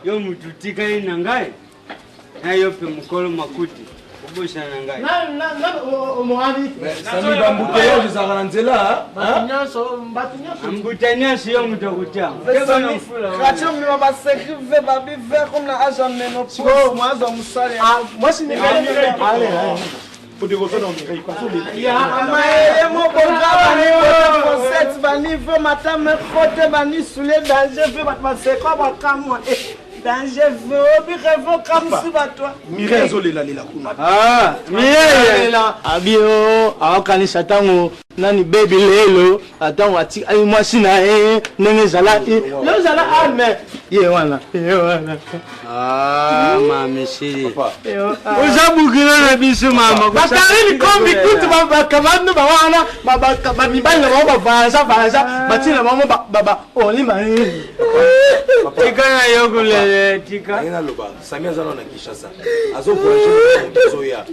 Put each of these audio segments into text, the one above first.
yo mututika ina ngai na yo pe mukolo makuti ubusha na ngai na omwani sami bambuke yo zizaka na nzela ambutania sio mutakutia kacho mwa basekrive babive comme na agent menopause mwaza musale moi si ne allez pour de votre nom il passe au ya amaye mo bonga ni set bani ve matame khote bani sule danger ve batmaseko bakamwa danger ve obi revo comme si batwa mire azolela lela kuna mire la abio akanisa tango nani baby lelo atango ati ay mwasi na ndenge zala lo zala ame ye wana mama shiri uzabukira na biso mama bakari kombi kutu bakamando bawana babibanga baba vanza batina mama baba olima tika na yogule tika ina loba Sami azana na Kinshasa azo voyager zoya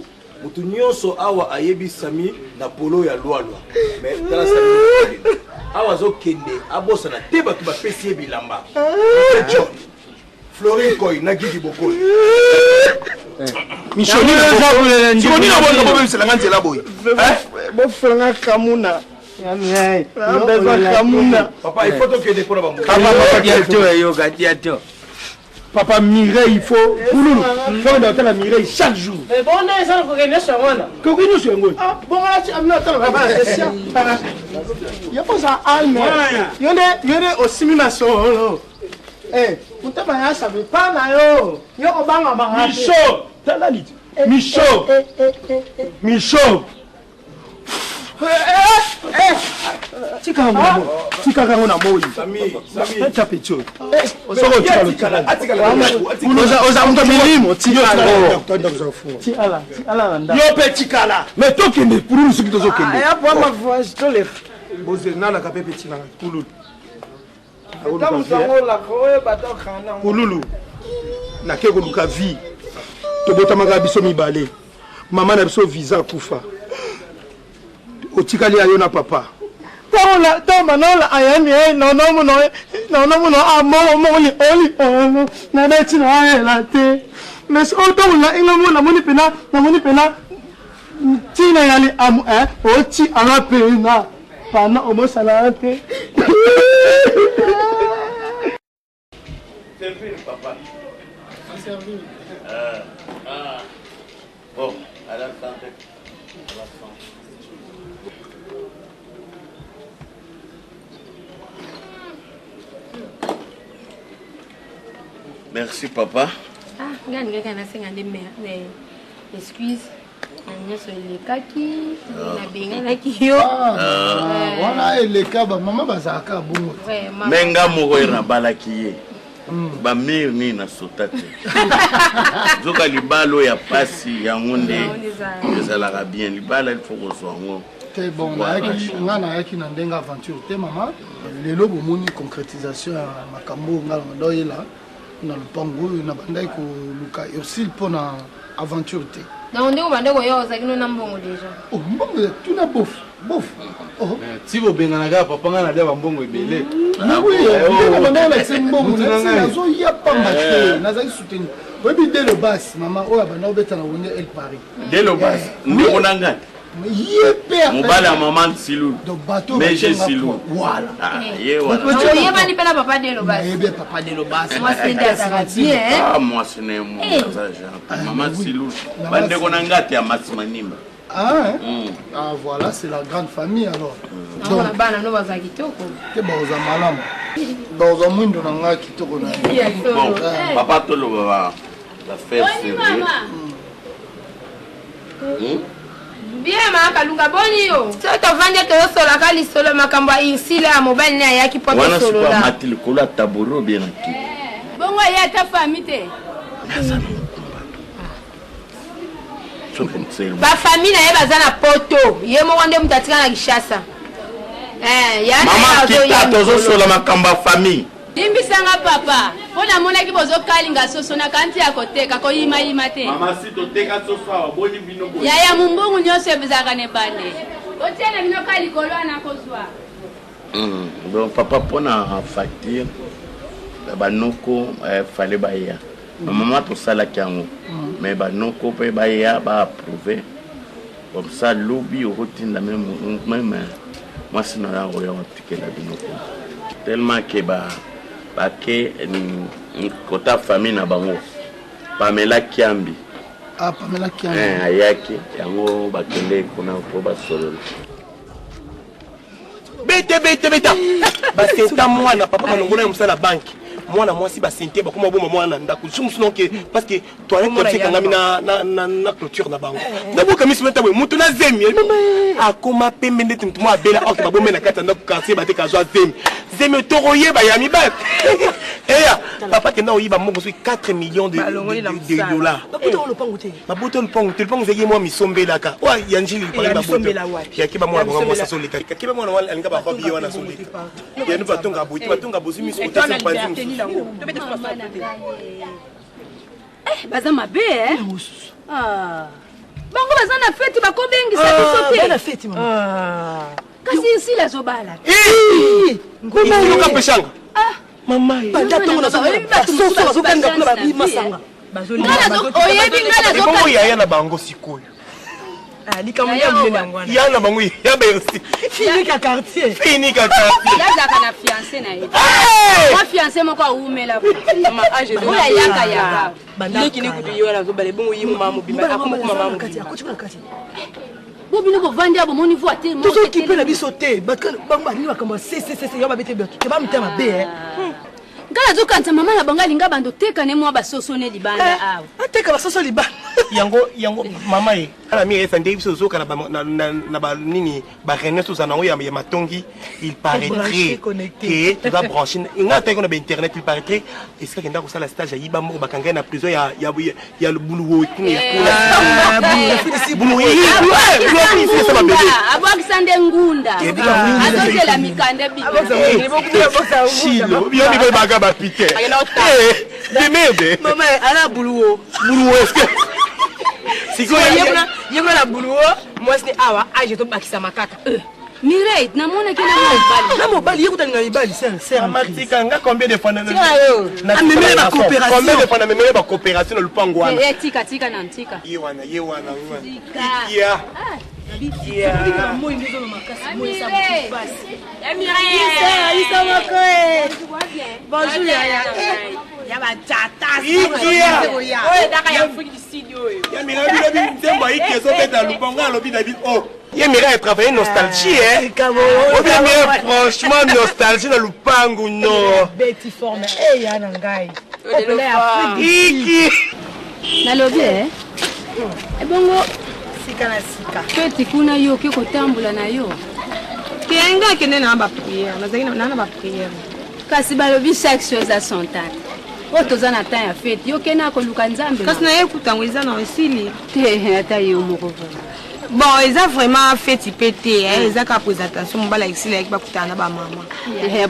mutu nyonso awa ayebi Sami na polo ya lwalwa mais tala Sami awa zo kende abosa na teba ki ba pesi bilamba John Florine Koy na Gigi Bokoli Michoni na zabule ndoni na bonga bobe selanga nzela boy bo franga kamuna papa il faut que de pour bambo papa Mireille il faut faut dans la Mireille chaque jour mais bon on est ça ko gagner sur moi que nous sur moi ah bon là tu amena temps là c'est ça il y a pas ça alme yone ossimation eh mutaba ya sabe pa na yo obanga banga Micho tala lit Micho tika kango na moyi Sami tape cho oza mto milimo tiyo ti ala nda yo pe tikala mais to kende pululu soki tozo kende ya po ma voix to le boze nala ka pepe tina pululu pululu na ke koluka vie tobotamaka biso mibale mama na biso visa kufa otikali ayo na papa to manola ayani no amo na beti na la te mais o to la ingo na moni pena tina yali am oti ana pena pana omo salate servir papa servir bon à la santé. Merci papa. Ah, regarde, excuse. Voilà les cas, maman bazaka bongo. Menga moko ira balaki. Ba mir ni na sotate. Zoka libalo ya pasi ya ngonde. Ezala bien libala il faut qu'on soit ngo. C'est bon, ngana yaki na ndenga aventure te maman. Lelo bomoni concrétisation ya makambo ngala ndoyela na lupango na bandai ko luka ursil pona aventure te. Na onde ko bandeko yo zakino na mbongo déjà. Oh mbongo tu na bof. Oh. Si vous benganaka papa ngana dia mbongo ebele. Oui, on va la mbongo na zo ya pamba te na za soutenir. Webi dès le bas maman o abana obeta na wonde El Paris. Dès le bas. Ndeko nanga. Mobala maman Silou. Mais j'ai Silou. Voilà. Yé bani pena papa de l'obas. Yé bien papa de l'obas. Moi c'est bien. Ah moi ce n'est moi ça. Maman Silou. Bande konanga te amatsimanimba. Ah voilà, c'est la grande famille alors. Donc bana no baza kitoko. Ke baza malamu. Baza mwindo na nga kitoko na. Bon, papa tolo baba. La faire sérieux. Bien ma kalunga boni yo. So to vande to sola kali solo makamba insile ya mobile ni ayaki poto solo la. Wana supa matili kola taboro bien ki. Bongo ya ta famille. Ba famille na ye baza na poto. Ye mo wande mutatika na Kishasa. Ya mama kita tozo sola makamba famille. Dimbisanga papa. Pona mona ki bozo kalinga soso na kanti ya koteka ko yima te. Mama si to teka soso wa boni bino boy. Ya mumbungu nyose bizaka ne bande. Otiana bino kali kolwa na kozwa. Donc papa pona facture. banoko fallait baya maman tout ça la kiango mais banoko pe baya ba approuver comme ça lobby au routine la même moi sinon là on va piquer la binoko tellement que ba ke kota famille na bango Pamela Kiambi Pamela Kiambi ayaki yango bakende kuna ko basolo beta basenta mwana papa malongola musala banki mwana mwasi basente bakoma bomba mwana ndako sumusuno ke parce que toi comme c'est kangami na clôture na bango ndabo kamisi meta bwe mutu na zemi akoma pembe ndeti mutu mwa bela ok babombe na kata ndako quartier bate kazwa zemi toroye ba yami ba eya papa kenda oyiba moko so 4 millions de dollars babuto le pango zegi mwa misombela ka wa yanjili pale babuto ya kiba mwana bonga mwa saso leka kiba mwana wala alinga ba hobi wana so leka ya nu batonga bozi miso kotesa panzi baza mabe bango baza na feti bakobengisa biso te feti mama kasi isi la zobala ngoma luka peshanga mama banda tongo na soso bazokanga kuna ba masanga oyebi ngala zokanga ya na bango sikoyo likambo ya mwana ngwana ya na bango ya beyosi fini ka quartier ya zaka na fiancé na ye ma fiancé moko aumela ma age de ya yaka leki ni kutu yona zo bale bongo yimu mamu bima akoma kuma mamu bobi no bovandi abo moni voix te tout ce qui peut la biso te bamba ni bakamba c'est yo ba bete te ba mutema be ngala zo kanta mama na bangali nga bando teka ne mwa basoso ne libanda awo ateka basoso libanda yango mama ye ala mi esa ndei biso zoka na ba nini ba renesso za nango ya matongi il paraîtrait que tu vas brancher inga ta ko na internet il paraîtrait est-ce que kenda ko sala stage yiba mo bakanga na prison ya le boulot ya boulot c'est ma bébé abaki sande ngunda azozela mikande bi chilo bien ni baga ba piquer de merde maman ala boulot est-ce que siko yebna la boulot moi c'est awa age to bakisa makaka Mireille namona kina mobali yekuta nga mibali sincère matika nga combien de fois na memele ba coopération combien de fois na memele ba coopération na lupango wana tika na ntika yewana ya moi ndio makasi moi ça bonjour ya ba tata oye daka ya fuki studio ya mira ntemba ikezo beta lupango alobi David ye mira travailler nostalgie bien mira franchement nostalgie na lupango no beti forme ya na ngai iki nalobi ebongo sika feti kuna yo ke kotambula na yo kenga kene na ba prière na ba prière kasi balobi chaque chose à son temps otoza na temps ya feti yo kena koluka nzambe kasi na ye kutango eza na osili te ata yo moko bon eza vraiment feti pété eza ka présentation mobala exile avec bakutana na ba mama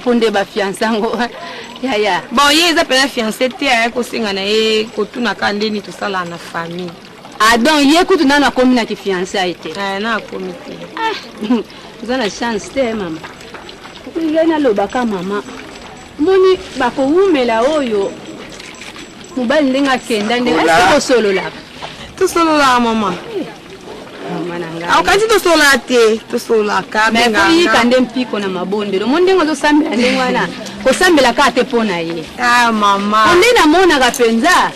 ponde ba fiançango ya bon ye eza pena fiancé te ko singa na ye kotuna ka ndeni to sala na famille donc ye kutu nana komi na kifiancé aite na komi te eza na chance te mama ye nalobaka mama moni bakowumela oyo mobali ndenge akenda ndenge kosololaka tosolola mama aukati tosolola te tosololaka koyika nde mpiko na mabondelo mo ndenge ozosambela ndenge wana kosambelaka ate mpo na ye mama onde namonaka mpenza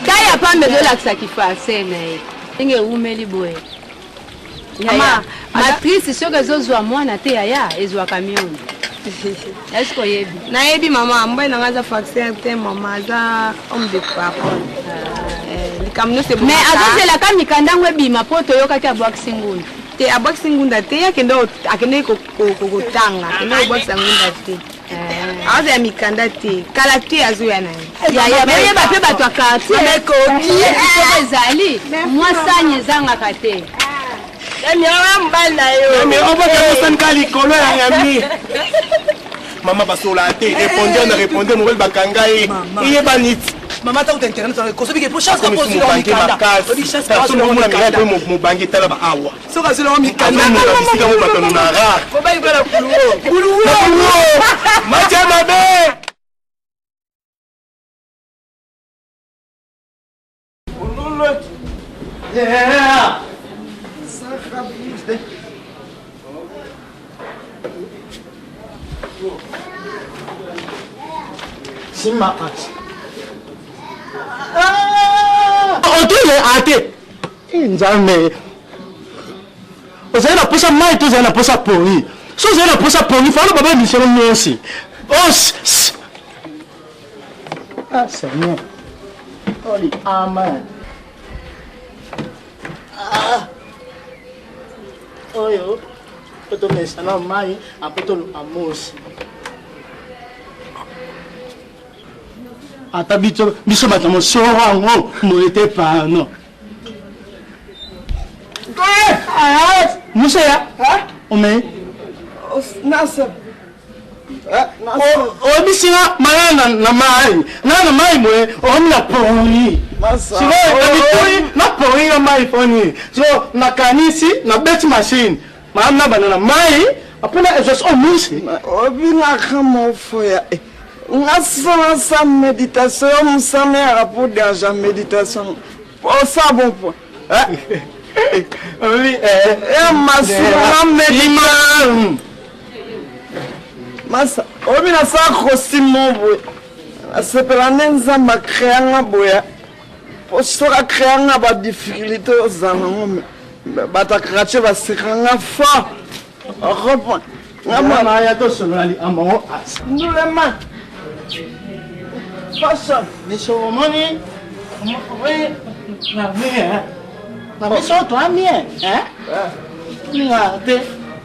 taya pambe ezolakisa kifancé na ye ndenge ewumeli boye matrice soki ezozwa mwana te yaya ezwaka mioni est-ce que yebi nayebi mama mboye nanga aza facteur te mama aza homme de parole likamno c'est bon mais azozelaka mikandango ebima po toyokaki abwakisi ngunda te abwakisi ngunda te akende kokotanga akende kobwakisa ngunda te aza ya mikanda te kala te azoya na ye boyeba mpe bato ya quartier ezali mwasani ezangaka te mbali na yo obokaosanika likolo ya yami mama basola te répondre mobile bakanga ye iyeba niti mama ta uta internet kosobi ke po chance ka posi lo mikanda mobangi tala ba awa soka zelo mikanda sika mo bato na ra ko ba ibala kuluo macha mabe C'est ma hâte. On dit les hâtés. Nzambe. Vous avez la poche à main et vous avez la poche à poni. Si vous avez la poche à poni, il faut que vous ayez la aussi. Ah, Seigneur. Holy Amen. Ah. Oh yo. Peut-on me salam mai, après tout amos. Ata biso matamo sorango moete pa no. Musa ya? Ome. Nasa. O bisinga mayana na mai. Na mai moe o na poni. Masa. Sigo na na poni na mai poni. So na kanisi na bet machine. Na banana mai apona exos o musi. Obi na kama foya. Nga sa méditation, musa me rapport d'argent méditation. Pour ça bon point. Oui, masa méditation. Masa, obi na sa costume boy. Asepela nenza ma créanga boya. Pour sera créanga ba difficulté aux anomie. Bata krache ba sekanga fort. Reprend. Ngama ya to sonali amo as. Nous les mains. Fashion. Mais so money. Oui, na bien. Na biso toi bien, hein? Nga te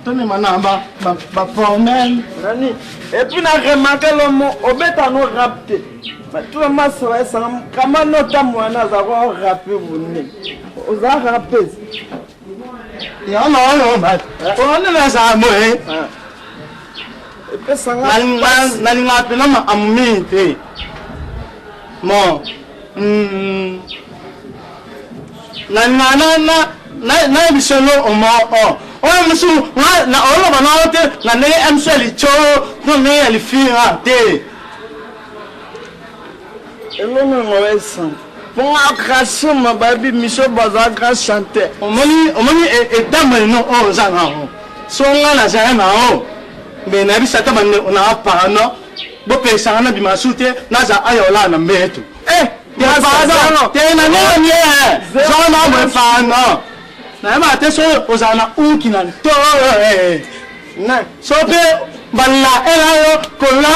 to me manamba ba promen. Nani? Et puis na remarqué le mot obeta no rapte. Mais tout le monde serait ça comment notre moana za ko rapper bonne. Oza rapper. Ya no ba. On na sa mo eh. Et puis ça na nga pe na ma amite. Mo. Na bisolo omo o musu na olo bana ote na ne emseli cho no ne elifira te elo no ngoesa pour accracher ma baby miso bazaka chanter omoni etama no o za na o so nga na za na o be na bisata banne na pa no bo pesa na bimasute na za ayola na metu na ma te so ozana uki na to na so pe balla elayo kola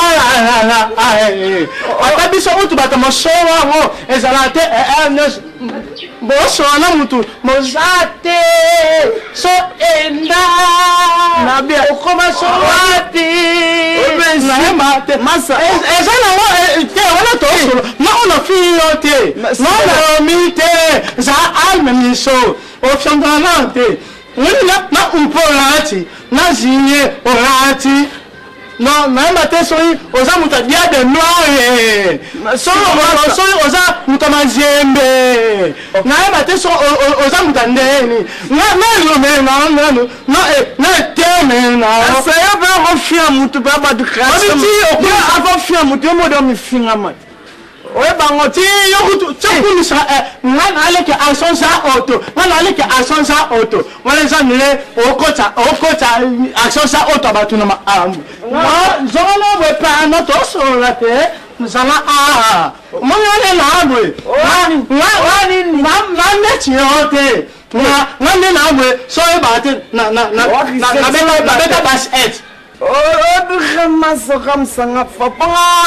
ata biso utu bata mosowa ho ezalate ernest bo so na mutu mozate so enda na bia okoma so wati na mate masa ezala wo te wala to so na ona fiyo te na mite za alme miso o fondalante na umporati na zinye orati no na mate so oza mutadia de noye so oza mutamazembe na mate so oza mutandeni na teme na ça ya ba refia mutu ba ba du crash ya ava fia mutu mo do mi finga mat oye bango ti yokutu chakuni sa ngana aleke asonsa auto ngana aleke asonsa auto wala zamile okota asonsa auto batuna ma amu zolo we pa no to so la te nzala mongale na abwe wani na mechi yote na na abwe so e bate na beta bas et oh masa comme ça nga fa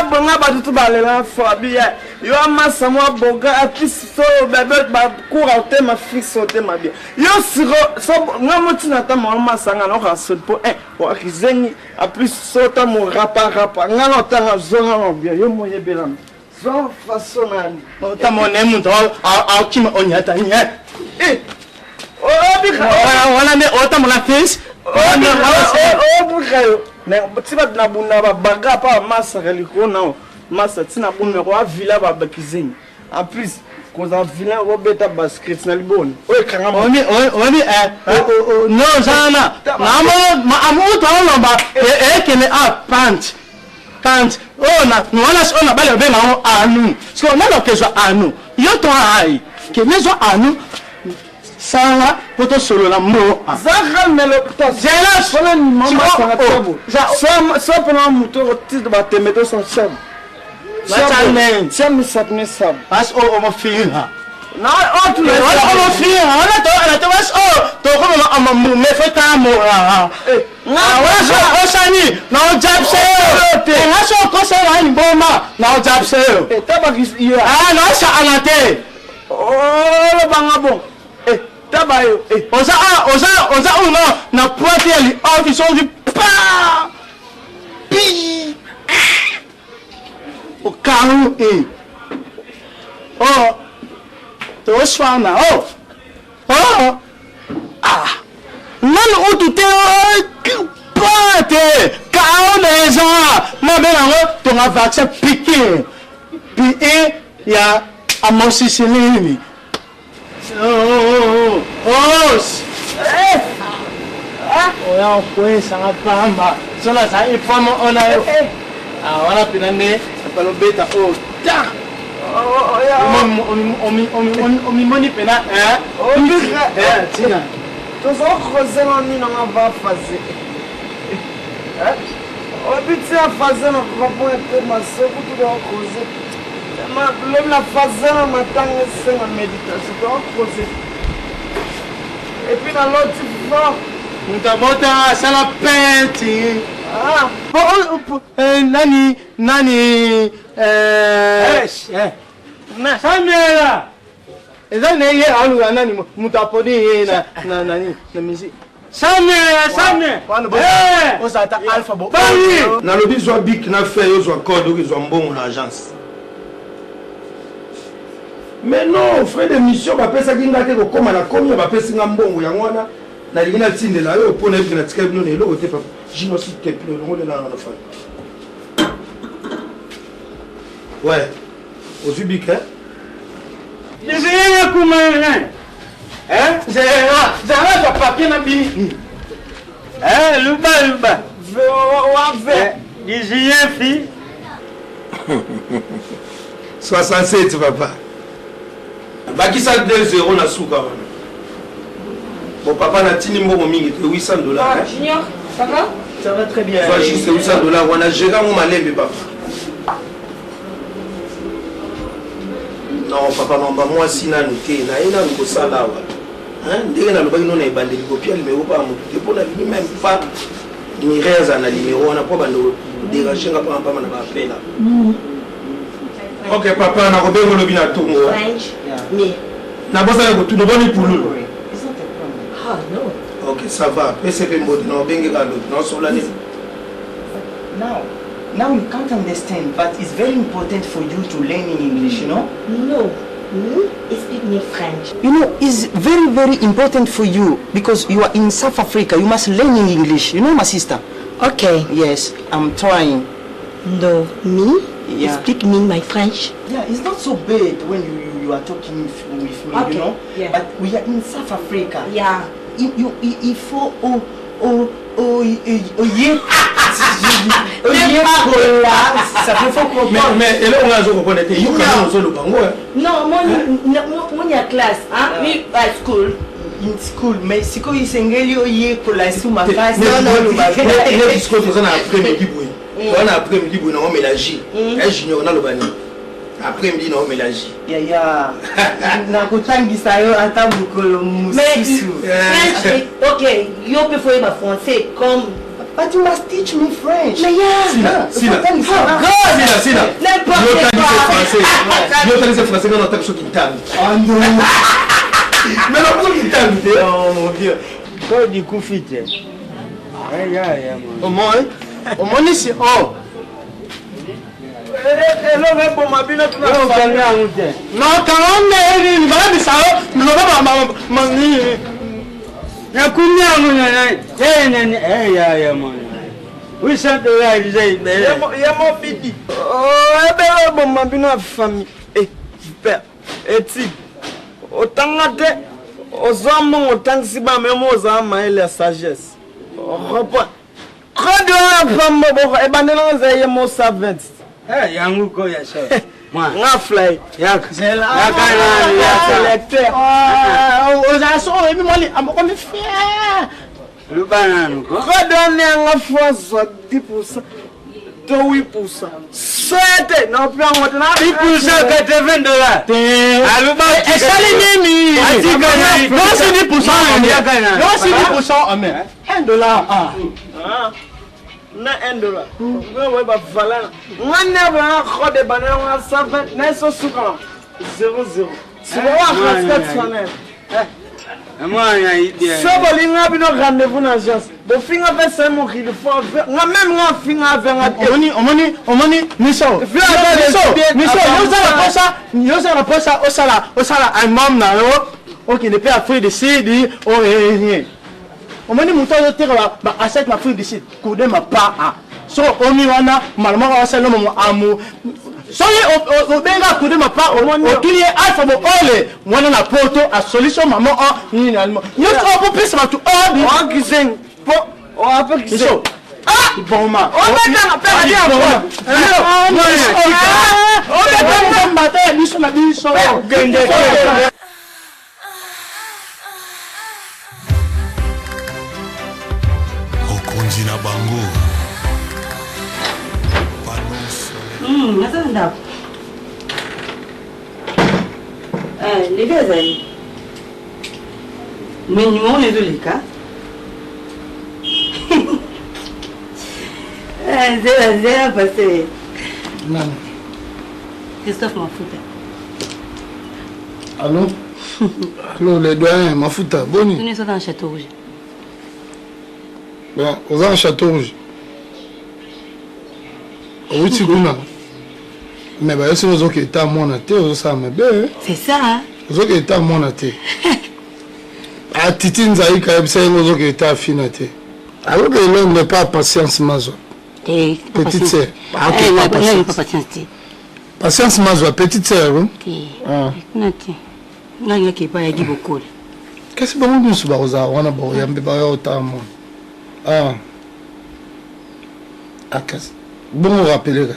bonga ba tout balela fa bien yo masa mo boga apiso bebe ba coura te ma fixe te ma bien yo siro so nga motina ta mo masa nga no ka so po o kizengi a plus so ta mo rapa nga no ta nga zonga no bien yo mo yebelam so façon nani o ta mo ne mu to a kima onyata nye oh bi wala ne o ta mo la face tiba na bunda ba baga pa masa kaliko na masa tina bunda ko villa ba bakizeni en plus ko za villa ko beta basket na liboni o kanga oni no sana na ma amu to lomba kene a pant ona wala ona bale be na anu so na lo kezo anu yo to ai kene zo anu Sanga, poto solo la mo. Zaka melo ta. Jela solo ni mama sanga tabo. So pena muto tis ba temeto sa sab. Chame, chame sapne sab. Pas o mo fiha. Na o tu le o fiha. Ala to was o. To ko ma amamu me feta mo. Na wa sani, na o jab se. Na so ko se wa ni boma, na o jab se. Taba ki ah na sa alate. Oh banga bon. Tabayo, oza uno na pointe ali office on dit pa pi o carro oh to swana non o tu te pate carro déjà ma belle to na vaccin piqué puis ya amoxicilline. Oya kwesa ngapamba sona sa ifama ona yo wala pinane palo beta ta omi moni pena tina tozo khoze ngani na va faze obitsi afaze na kopo ete masoko tu do khoze ma la faze na matanga senga meditation do khoze et puis dans l'autre fois mutabota sala penti nani na samela eza neye alu nani mutapodi na nani na misi samela osata alpha bo na lobi zo bik na fait yo zo code yo zo mbongo na agence. Mais non, frère de mission, je pense que ngate ko koma na komi ba pesi ngambongo ya ngwana na lingina tindela yo pona ebi na tika bino ne lo te papa. Jino si te plo ngole na na fa. Ouais. Ozubik hein? J'ai kuma hein? J'ai papier na bi. Luba. Wa ve. Dizien fi. 67 papa. Baki ça 2 € na souka wana. Bon papa na tini mbongo mingi te $800. Junior, ça va? Ça va très bien. Soit juste $800 wana gérant mo malembe papa. Non papa mamba moi sina nte na ina ko sala wa. Hein ndenge na lobaki nona ebandeli kopia numéro pa mo te pona ni même pas ni reza na numéro wana po bando déranger nga pa na ba appela. Ok papa na kobengo lobi na tongo. French. Mais Na bosa ko tu doboni pululu. ah non. Ok ça va. Pese pe mbodi na obenge ka lobi na sola ni. Now you can't understand, but it's very important for you to learn in English, you know? No. Speak me French. You know, it's very, very important for you because you are in South Africa. You must learn in English, you know, my sister? Okay. Yes, I'm trying. No. Me? Yeah. Speak me my French. Yeah, it's not so bad when you are talking with me, Okay, you know? yeah. But we are in South Africa. Yeah. Il faut ça fait faux comprendre. Mais elle on a zo ko connaître yo kana zo lo bango. Non, mon ya classe, hein? Oui, à school. In school, mais si ko isengeli oye ko la sous ma face. Non, il est discours ça na après-midi boy. On a après-midi boy na on mélange. Un junior na lo bani. Après-midi na on mélange. Ya. Na ko tangisa yo ata bukolo mususu. French, ok, yo peux faire ma français comme. But you must teach me French. Mais yeah. Sina. N'importe quoi. Yo tali français na ta so kintani. Oh non. Mais non so kintani. Oh mon Dieu. Ko di kufite. Ya Au moins ici, oh. Hello, bon, ma bine, tu non, quand on est une bonne ça, nous allons na kunya ngona ya mona. We sent the right say ya mo bidi. Oh, ebe bon ma bine famille. Super. Eti. Otangate ozamo otangisi ba memo za ma ile sagesse. Reprends. Quand on a pas mo ebandela za ye mo servant. yangu ko ya sha. nga fly Yaka. zela Yaka selecteur aux assos et moi on me fier le banane quoi. redonner nga fois 10% to 8%. Souhaite non plus en maintenant 10% $80. Aluba esali nini non c'est 10% non c'est 10% amen $1 na $1 ouais ba valeur ngana ba khode banana 120 na so suka 00 c'est moi moi il y a idée. so bolinga bino rendez-vous na agence bo finga pe c'est mon qu'il faut nga même nga finga avec omoni miso yosa la posa osala un membre na yo OK ne peut affaire de CD oh rien omoni muto yo tera ba asset ma frère de site kode ma pa so omi wana malama wa sala mo amu so ye benga kode ma pa otuli alpha mo ole mwana na poto a solution maman ni almo yo ko pesa ma tu obi o gizen po o apa gizen bon ma o beta na pera dia o beta na mbata ni so na biso gende okonzi na bango Attends, les gars, mais nous on est de l'écart. C'est passé. Non. Christophe m'a foutu. Allô? Allô, les doyens, m'a foutu. Boni. Nous sommes dans le Château Rouge. Bon, vous avez un Château Rouge. Oui, tu connais. Mais bah, si vous avez été à mon athée, vous savez, c'est ça, hein? Vous avez été à mon athée. À Titi Nzaï, quand vous avez été à Finaté. Alors que l'homme n'est pas patience, mazo. Petite sœur. Pas patience. Patience, mazo, petite sœur. Non, qui pas dit beaucoup. Qu'est-ce que vous avez dit? On a bon, vous rappelez,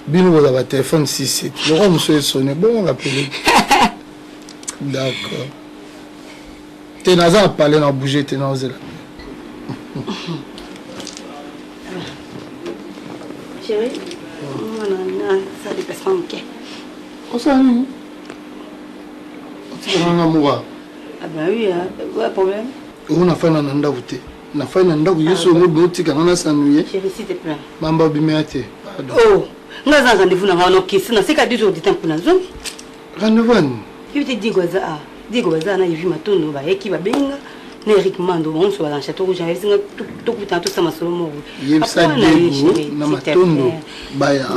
bien vous avez téléphone 6-7. Le roi monsieur sonné, bon, vous rappelez. D'accord. Tu n'as pas parlé, tu n'as bougé, tu n'as pas là. Chérie, ça dépasse pas mon cœur. Où ça, nous? Tu es un amoureux. Ah ben oui, pas problème. On a fait un anda voté. On a fait un anda où il y a ce mot de quand on a s'ennuyé. Chérie, s'il te plaît. Mamba biméate. Oh, nous avons rendez-vous dans un caisse. C'est qu'à 2 jours de temps pour la zone. Rendez-vous. Je te dis que ça, na yivi matondo ba eki ba benga na Eric Mando on so dans Château Rouge singa tout temps tout ça ma solo mo. Yebsa dego na matondo ba ya.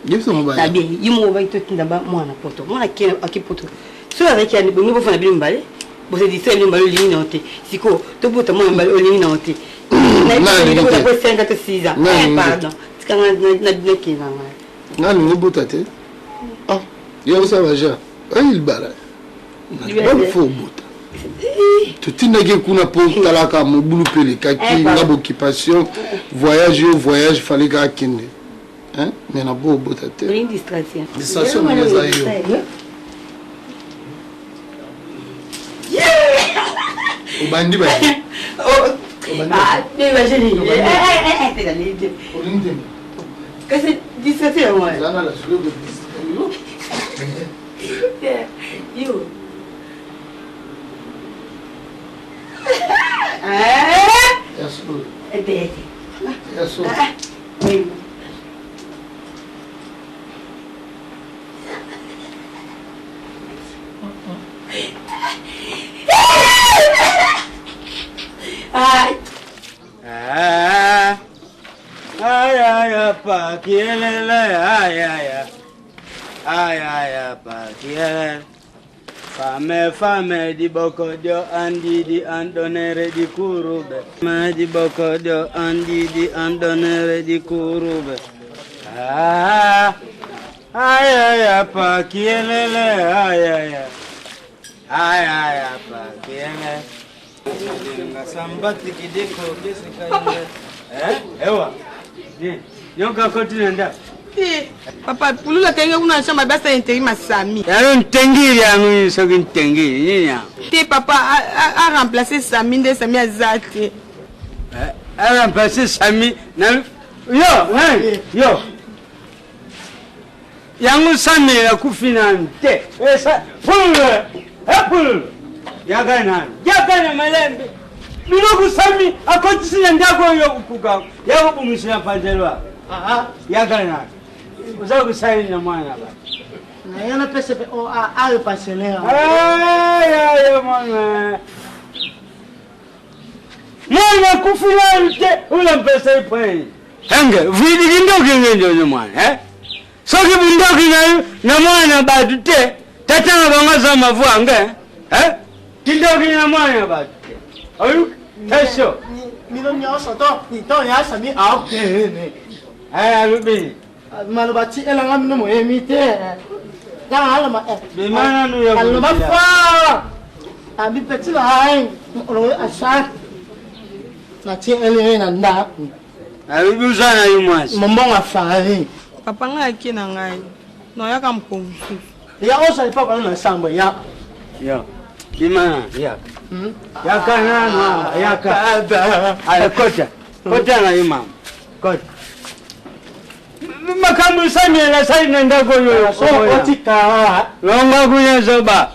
Yebsa mo ba. Tabi yimo ba itotinda ba mwana poto. Mwana kene akipoto. So avec ya ni bongo bo fana bimbale. Bo se dit c'est bimbale lini na hote. Siko to bota mo bimbale lini na hote. Na ni ko da ko 5 à 6 ans. Pardon. Tikanga na kina. Na ni bota te. Ah, yo ça va ja. Il balade. Il faut bout. Tout est kuna pour talaka mobulu pele kaki na occupation voyage fallait ga kende. Hein? Mais na bo bout tête. Une distraction. Distraction mais ça yo. O bandi ba. Ah, mais va génie. C'est la légende. Qu'est-ce que distraction moi? Là la sur le distraction. Yo. Yes, good. Yes, good. Fame di bokodio andi di andonere di kurube. Fame di bokodio andi di andonere di kurube. Ay pa kielele ay pa kielele. Nga sambati kideko kesi kaile. Ewa. Yoka koti nenda. Papa, pulula kenge kuna shamba basa interi masami. Yaro ntengiri yangu soki ntengiri nini? Te papa a remplacer Sami de Sami azate. A remplacer Sami na yo. Yangu Sami la kufina nte. Esa pulula. Yakana malembe. Biloku Sami akotisi ndako yo kukuga. Yako bumisha panzelwa. Yakana. Uza kusaini na mwana ba. Na yana pesa pe o a passionera. Ya mwana. Mwana kufuna nte ula pesa ipo. Hange vidi kindoki ndio mwana soki bundoki na mwana badu te tatanga bangaza mavwanga kindoki na mwana badu te ayu tasho mino nyoso to ya Sami ne alubi malobati elanga mino moyemite kana alama bimana nu ya alama fa abi petit la hain olo asak na tie ele na nda alubi usana yumwasi mbonga fari Papa nga kina ngai. No yaka mkongu. Ya osa ni papa na samba ya. Yo. Bimana ya. Yaka nana yaka. Ale kota. Kota na imam. Kota. Makamu Sami la sai nenda goyo. So otika. Longa kunya zoba.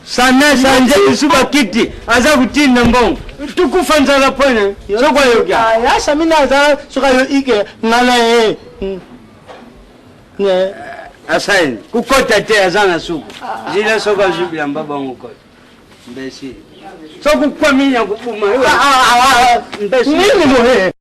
Sana sanje isuba kiti. Aza kutinda mbongo. Tukufanza la pone. So kwa yoga. Ya Sami na za so kwa yo ike ngale Asaini kukota te azana suku zile soka jubila mbaba ngukota mbesi so kukwaminya kupuma mbesi nini mohe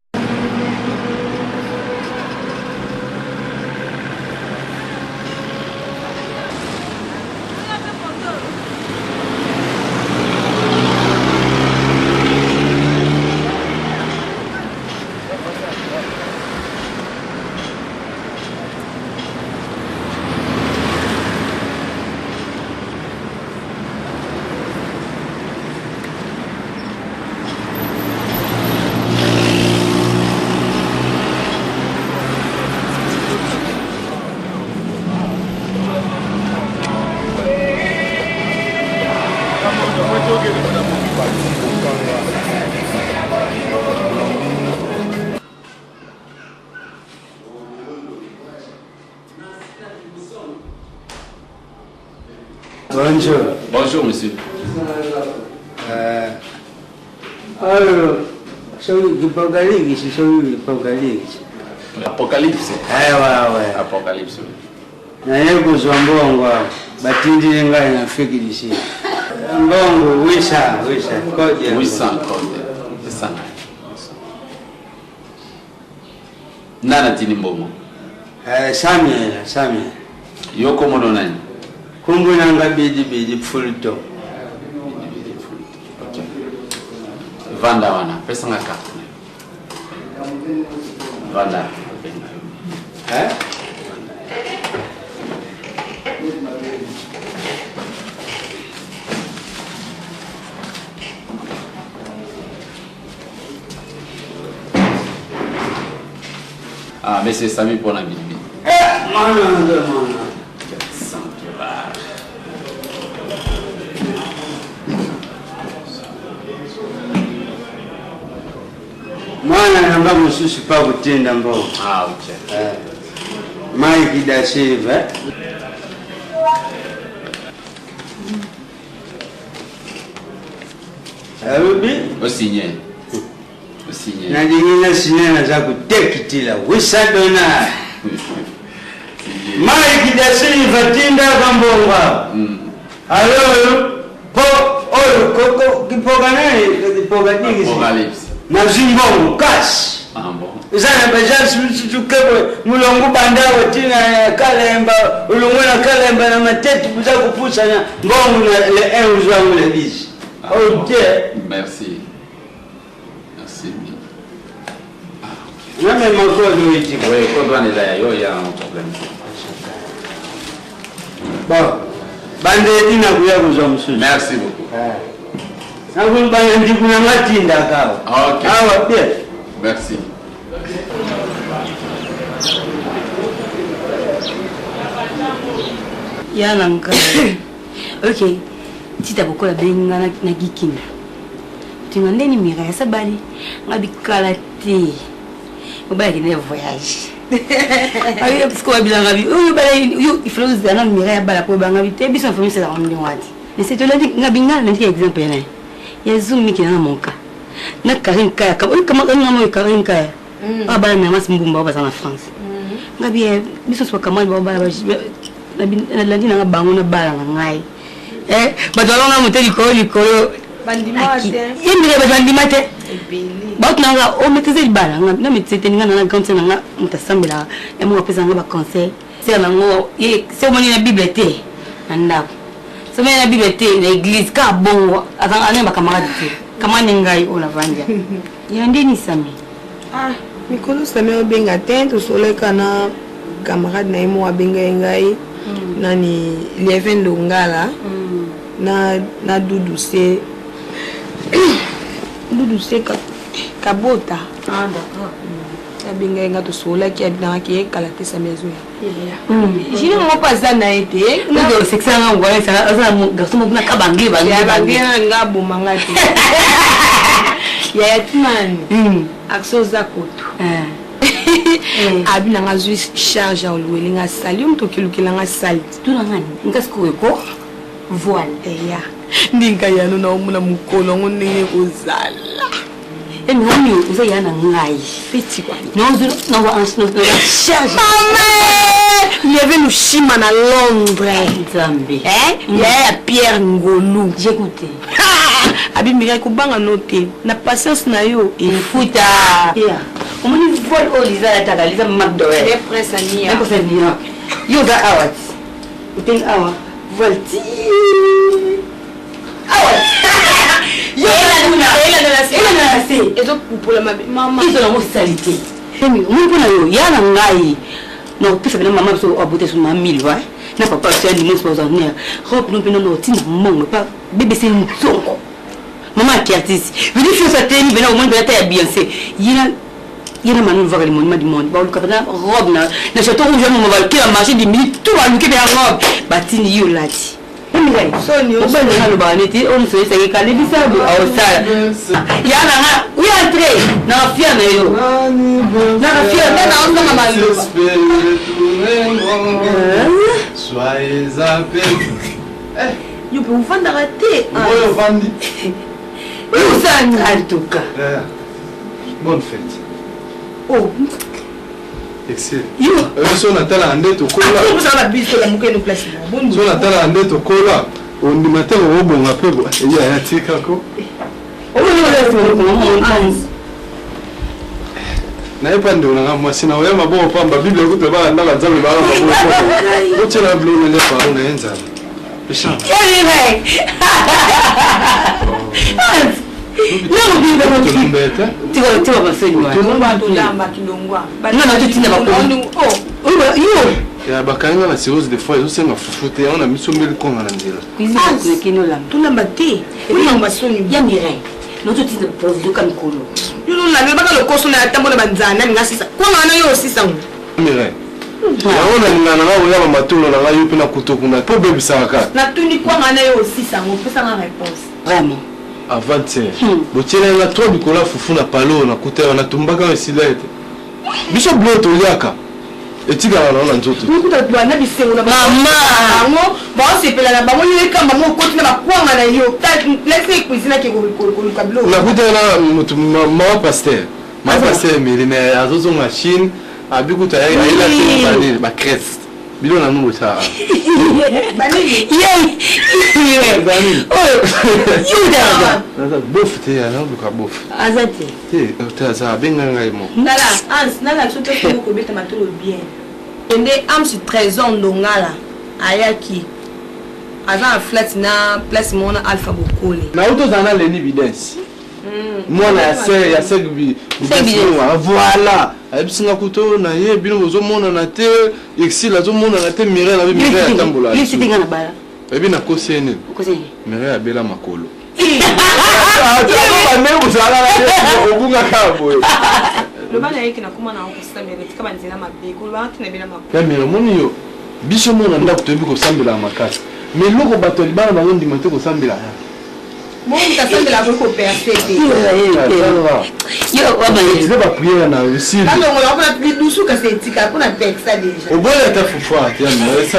Bonjour. Bonjour, monsieur. Alors, Apocalypse. Ouais. Apocalypse. Naye kuzwa mbongo batindile ngai nafikirisi mbongo wisa koja 800 kode. C'est ça. Nana tini mbongo. Sami. Yoko mono nani? Kumbu nanga bidi fulto. Okay. Vanda wana, pesa nga carte. Vanda. Ah, mais c'est Sami pour la Bibi. Mana. Mwana namba mususu pa kutinda mbo. Ah, ok. Mike da Silva. Arubi? Osigné. Na dingina sinena za kutekitila wisadona. Mike da Silva tinda kambonga. Alo po koko kipoga nani? Kipoga dingi. Apocalypse. Na zimbongo kasi. Zana bajasi tukebwe mulongo bandawe tina kalemba ulungona kalemba na matete buza kupusa na mbongo na le enzo wangu le bizi. Ok. Merci. Name makodo iti. Oui, kodo anela yo ya un problème. Bon. Bande tina kuya kuzo msusu. Merci beaucoup. Nakulu bande ndikuna matinda kawa. Ok. Awa pia. Merci. yana nga ok tita bokola benga na gikinga tinga ndeni mira ya sabali ngabi kala te obala kine voyage ayo parce que wabila ngabi yo bala yo ifloze na mira ya bala ko banga bi te biso famille c'est la même wati mais c'est là ngabi ngala ndi exemple yana ya zoom miki na monka na karin kaya kama ngamo karin kaya bala na mas mbumba ba na France ngabi biso so kama bala na landi na bango na bala ngai badalonga muteli ko bandimate yemile bandimate baut nanga o meteze libala na metete ninga na ganse nanga mutasambela emo apesa nga ba conseil c'est nango ye c'est moni na bibliothèque anda c'est moni na bibliothèque na église ka bongo atanga ane ba camarade kama ningai o la vanja yande ni sami mikolo sami obenga tente usoleka na camarade na emo abenga ngai nani Lieven Longala na Dudu se kabota d'accord abenga nga to sola ki abina ki kalate sa maison jini mo pasa na été ngo sexa nga ngwa sa mo garçon mo na kabangi nga bo mangati ya yatman akso za koto abina nga zwi charge au lueli nga sali mto kilukila nga sali tuna ngani ngasko ko voile ya ndinga yano na umuna mukolo ngone kozala ngani uze yana ngai petit kwa nozo na wa ansno na charge mama leve nous chima na Londres nzambe ya Pierre Ngolu j'écoute abi mira ko banga note na patience na yo efuta comment ni voile oliza la tagaliza McDowell les prince ania ko senia yo ga awat uting awa volti awat yo la se ezo pour la maman ils ont la salité emi on pona yo yana ngai no pesa bena mama so abote so na 1000 va na papa c'est limon pour venir robe non pena no tina mongo pas bébé c'est une sonko maman qui artiste vini fio sa teni bena au moins bena ta Beyoncé yena manu voir le monument du monde ba lu kapana robe na château rouge mo va que la marché 10 minutes tout va lu que bien robe batini yo lati so ni o ba na lo ba neti on so se ka le bisa do au sala yana nga oui entrer na fia na yo na fia na on na malu soyez appelés yo pe ufanda raté yo vandi yo ça en tout cas bonne fête oh excellent yo so na tala ande to kola ko ça la biso la muke no place bon so na tala ande to kola on di matin o bonga pe ya tika ko o no na epande una mwasi na wema bo pamba biblia kuto ba ndala nzambe ba ba bo tshela blo ne fa una enza bisha non bibe mo tulimbeta tiwa basenywa tulomba tulamba kilongwa non tu tina ba yo ya bakanga na séance de fois ils ont fouté on a mis sur mille konga na ndira kuizi kinola tulamba te ina mbasoni ya mire no tu tina provision kan kolo yo na le baka le koso na tambo na banzana ngasisa kwa ngana yo sisa mire yaona ngana na ya matulo na ngayo pina kutokuna po bebisa ka na tuni kwa ngana yo sisa ngo pesa na réponse vraiment avant-hier botela na trop bikola fufu na palo na kutela na tumbaka esilete biso blo to liaka etika na nzoto nikuta bwana bisengo na mama ngo ba sepela na bango yeka mama ko tina bakwanga na yo ta laisse cuisine ke ko kablo na kutela mutu mama pasteur milina azozo machine abikuta ya ila tini ba crest bilo na nubo cha bani yuda bof te ya na buka bof azati te za benga ngai mo nala ans nala soto ko beta matolo bien ende am si trésor ndongala ayaki aza flat na place mona alpha bokole na auto zana leni evidence mwana ya segbi voilà abisinga kuto na ye bino bozomona na te exil azomona na te mire na mire ya tambola li sitinga na bala ebi na kosene mire ya bela makolo obunga kabo le bana yeki na kuma na okosita mire tika banzela mabeko lo bantu na bela makolo ya mire moni yo biso mona ndako toyebi kosambela makasi mais loko bato libana bango ndima te kosambela eza bapriere na oboyata fufua tiamesa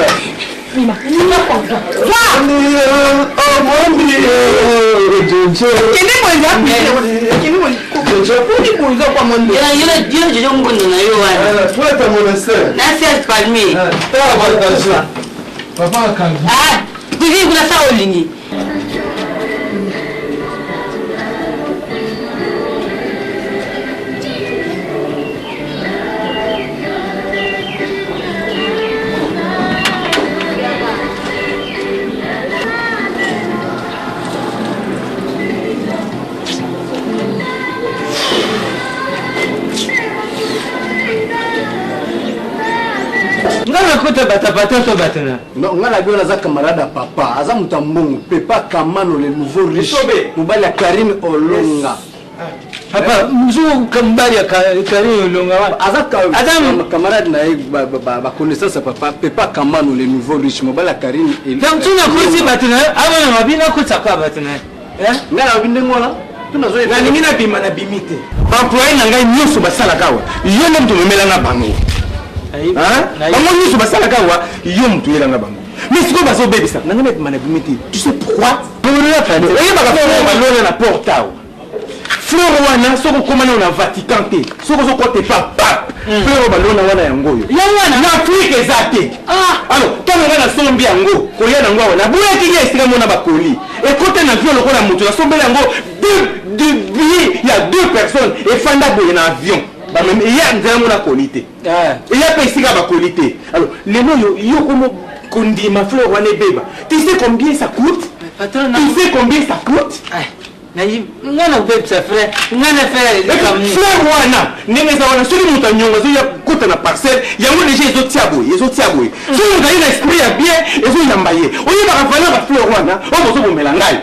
Non, on a la gueule à camarade à papa. Aza Moutambon, Pepa Kamano, le nouveau riche. Moubali à Karine Olonga. Papa, nous Kambali à Karine Olonga. Aza camarade na connaissance à papa. Pepa Kamano, le nouveau riche. Moubali à Karine Olonga. Donc tu n'as pas dit Batena. Ah non, ma vie n'a pas de quoi Batena. Ngala bindengola. Tu n'as pas dit na bimana bimite. Employé n'anga nyoso basala kawa. Yo nem to memela na bango. Bango nyoso basala kawa, yo mtu yela na bango. Mais ce qu'on va se bébé ça, n'anga met mana bimite. Tu sais pourquoi? Pour la fin. Et ba ka na portao. Fleur wana soko komana na Vatican te. Soko côté papa. Fleur balona wana yangoyo. Ya wana na Afrique ezate. Alors, quand on va na sombi yango, ko ya nango wana. Buya ki ya esika mona bakoli. Et côté na viol ko na mutu na sombi yango il y a deux personnes et Fanda boye na avion. Bah même il y a nzela mona qualité. Il y a pas esika ba qualité. Alors, les mots yo comme kondi ma fleur wana beba. Tu sais combien ça coûte? Tu sais combien ça coûte? Ngana bebe sa frère, ngana frère frère wana, nene za wana suri muta nyonga zo ya kota na parcelle, yango déjà ezo tiaboye. So nga ina esprit ya bien, ezo yambaye. Oyi ba kafanya ba fleur wana, o bozo bomela ngai.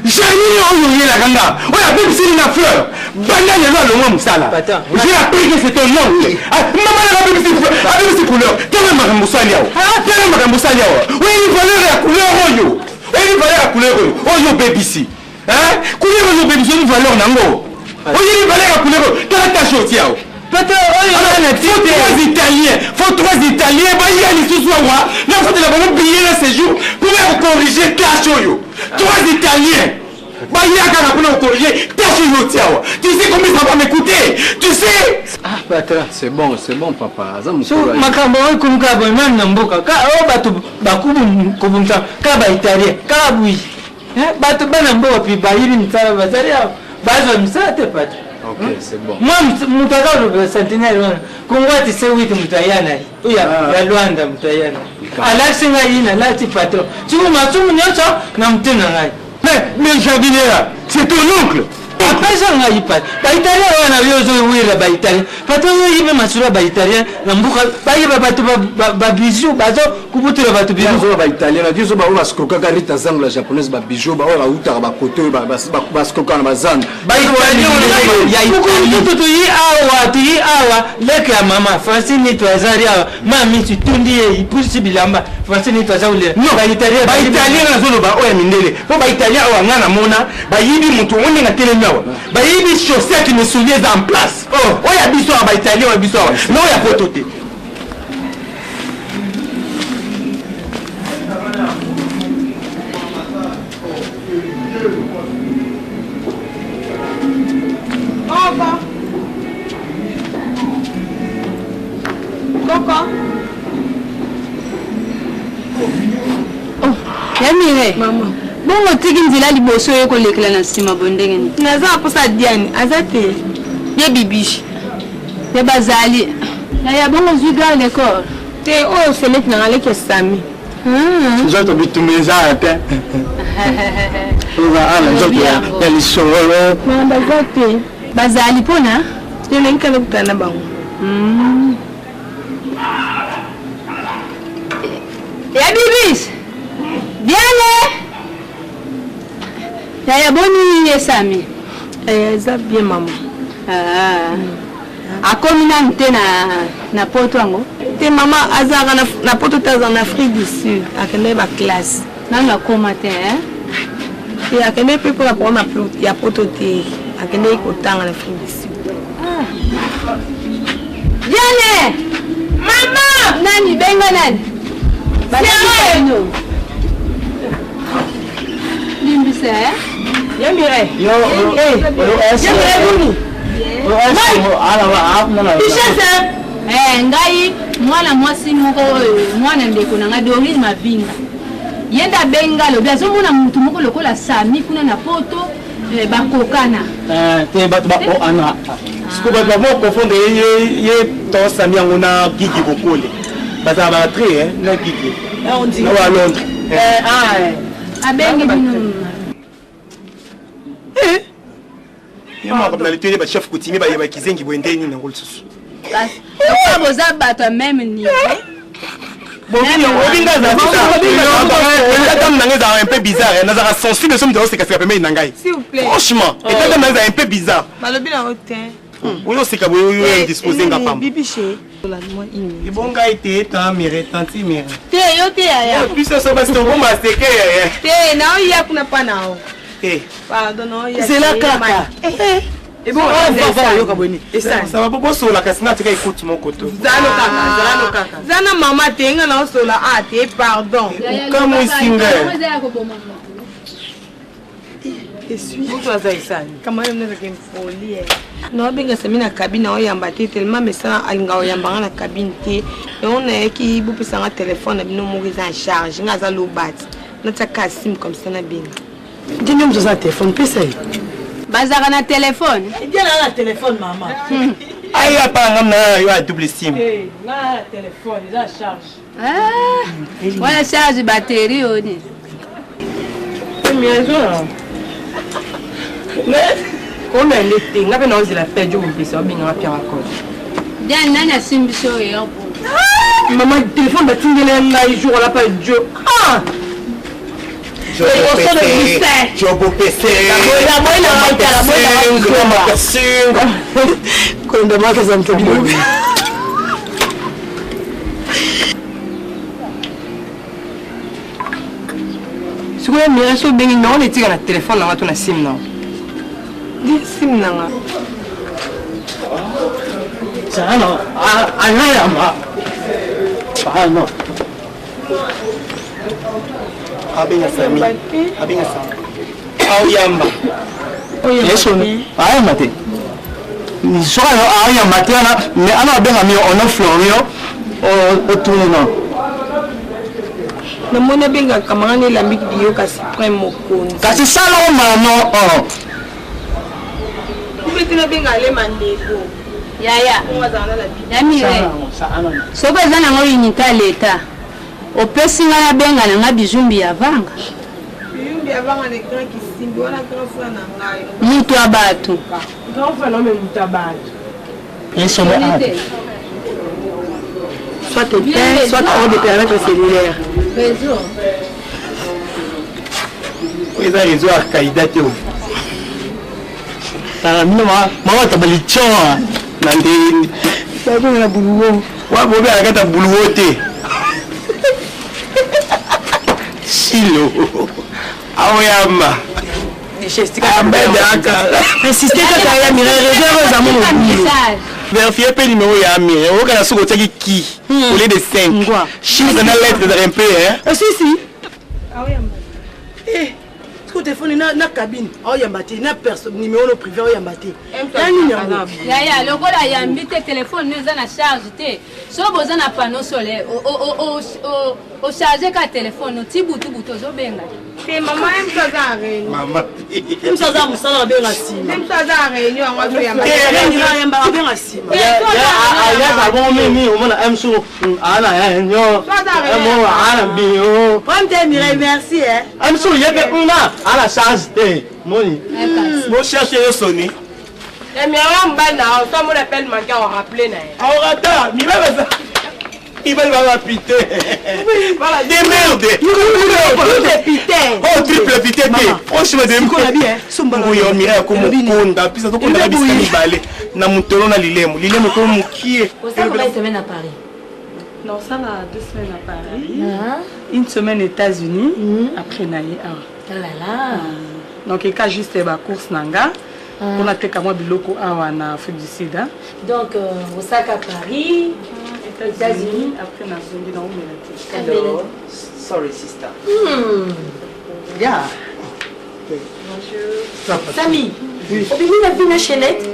Jani oyo yela kanga. Oya bebe siri na fleur. Banda yelo lo mwa musala. J'ai appris que c'est ton oncle. Maman la bebe siri fleur, bebe siri couleur. Tellement ma musali yao. Tellement ma musali yao. Oui, il valeur ya couleur oyo. Il valeur ya couleur oyo. Oyo bebe si. Couleur oyo bebe si valeur nango. Oyo il valeur ya couleur. Tata choti yao. Faut trois Italiens, bah il y a les sous-soirs, là faut de la bonne billet là ce jour pour corriger tâche yo. Trois Italiens. Bah il y a qu'à pour corriger tâche yo tiao. Tu sais combien ça va m'écouter? Tu sais? Ah patron, c'est bon papa. So makambo comme ka bo même na mboka. Ka o batu bakubu kubunta ka ba Italien, ka bui. Batu bana mboka pi ba yiri mtsala bazari yao. Bazo msate patron. Ok, c'est bon. Moi, mutaka le centenaire, Kongwa ti se witi mutayana. Uya, ya Luanda mutayana. Alaxi nga yina, lati patron. Chuma nyocho na mtina ngai. Mais jardinier, c'est ton oncle. Après ça, on a eu pas. Bah, Italien, on a eu aux ouïes, bah, Italien. Patron, il veut m'assurer, bah, Italien. L'ambouka, bah, il va battre bijou, bah, ça, couper le bateau bijou. Bah, Italien, la Dieu, bah, on va se coca, carita, zang, la japonaise, bah, bijou, bah, on va outar, bah, côté, bah, se coca, bah, zang. Bah, Italien, il y a Italien. Tout y awa, leke ya mama, fasini tu azari awa. Mami, tu tundi, il pousse bilamba. Fasini tu azari. Non, bah, Italien, la zone, bah, oya mindele. Bah, Italien, awa, ngana mona, bah, yibi, mutu, on est na télé. Bah il y a des chaussettes qui me souviennent en place. Oh, il y a des histoires, bah italien, il y a des histoires. Non, il y a pas tout. Coco. Oh, Yamire. Maman. Bongo tiki nzila liboso ye kolekela na sima bondenge ni. Naza aposa diani, azate. Ye bibishi. Ye bazali. Ya bongo zwiga l'école. Te o selet na ngale ke sami. Zoto bitumeza ate. Oza ala zoto ya lisoro. Mamba zote. Bazali pona. Te nenka lokutana bango. Ya bibishi. Viens. Yaya boni ye sami. Eza bien maman. akomi nani te na poto yango te mama azalaka na poto te aza na Afrique du Sud akende baklasse nani akoma te te akende mpe mpona programe ya poto te akende kotanga na Afrique du Sud. Diane mama nani benga nani Bano limbisa ya mire yo ngai mwana mwasi moko mwana ndeko na ngai Dorine Mabinga yenda benga lobi azomona mutu moko lokola Sami kuna na poto bakokana te bato ana siko bato bakokonfonde ye to Sami yango na Gigi Kokole bazala batre na Gigi na Londres abengi bino ye moko na litele ba chef coutumier ba yeba kizengi bwendeni na ngol susu Pourquoi vous avez à même niveau? un peu bizarre. Sensible, s'il vous plaît. Franchement, un peu bizarre. Oui, c'est que vous disposez d'un pam. Il bon gars était un mérite, tanti mérite. Plus ça se passe au bon masqué. C'est la caca. Et bon, ça va beaucoup sur la cassina, tu écoutes mon côté. Zana maman tenga na sola ate pardon. Comme un single. Comment même na game folie. No benga semina cabine o yamba te tellement mais ça alinga o yamba na cabine te. On est qui bu pesa na téléphone bino mo en charge ngaza lo bat. Na tsaka sim comme ça na binga. Dinyo mzoza téléphone pesa. Bazara na téléphone. Bien na téléphone maman. Aïe pas ngam na yo a double sim. Na téléphone za charge. Voilà charge batterie oni. Mais comme elle était, on avait osé la faire du ça bien à Pierre Accord. Bien nana simbiso yo. Maman téléphone ba tingela na jour la pas Dieu. Ah. Je peux PC. Si vous avez un bien non, on est tiré le téléphone là, on a sim non. Dis sim non. Ça non. Ah non. Abinga Sami. Abinga Sami. Aoyamba. Yeso ni. Ayamba te. Ni soka no ayamba te na me ana benga mi ono Florio o tuno. Na mona benga kamani la miki dio ka supreme mokoni. Kasi sala o mano oh. Kubetina benga le mandeko. Yaya. Yamire. Soka zana ngori nika leta. Opesi nga benga na nga bijumbi ya vanga. Bijumbi ya vanga ne grand kisimbi wana grand frère na ngai. Mutu abatu. Grand frère no me mutu abatu. Yeso me ate. Soit te paie, soit on de paramètres cellulaires. Réseau. Oui, ça réseau Al-Qaïda te. Ça mino mama tabali choa. Nandi. Ça ko na buluwo. Wa bobe akata buluwo te. Chilo. Aoyama. Insistez que ya mire réserve za mon vérifier le numéro ya mire. O kana suko tsaki ki. Au lieu de 5. Chiffre na lettre de MP hein. Si. Aoyama. Ce téléphone na cabine. Aoyama te na personne numéro privé aoyama te. Ya lokola yambi te téléphone neza na charge te. So boza na panneau solaire o charger ka téléphone ti butu zo benga. Te mama emsaza réunion. Mama. Emsaza musala benga sima. Emsaza réunion ngwa yamba. Yamba benga sima. Ya bon mimi o mona emsu ana ya nyo. Mo ana bio. Prends mire merci hein. Emsu yebe una ala charge te. Moni. Mo chercher Sony. Et mais on va là, on me rappelle manqué on rappeler na. On rata, mi va ça. Il va piter. Voilà, des merdes. Triple pité. Oh, triple pité. Franchement, des quoi bien. Oui, on mira comme konda, puis ça donc on a bisani balé. na mutolo na lilemo to mukie. Vous savez combien de semaines à Paris? Non, ça va 2 semaines à Paris. Une semaine aux États-Unis. Après naïe. Oh là là. Donc il y a juste la course nanga. On a fait comme biloko en Afrique du Sud. Donc au sac à Paris, États-Unis. Après on a zombi dans le Hello. Sorry sister. Yeah. Bonjour. Samy. Oui. On vient la vie chelette.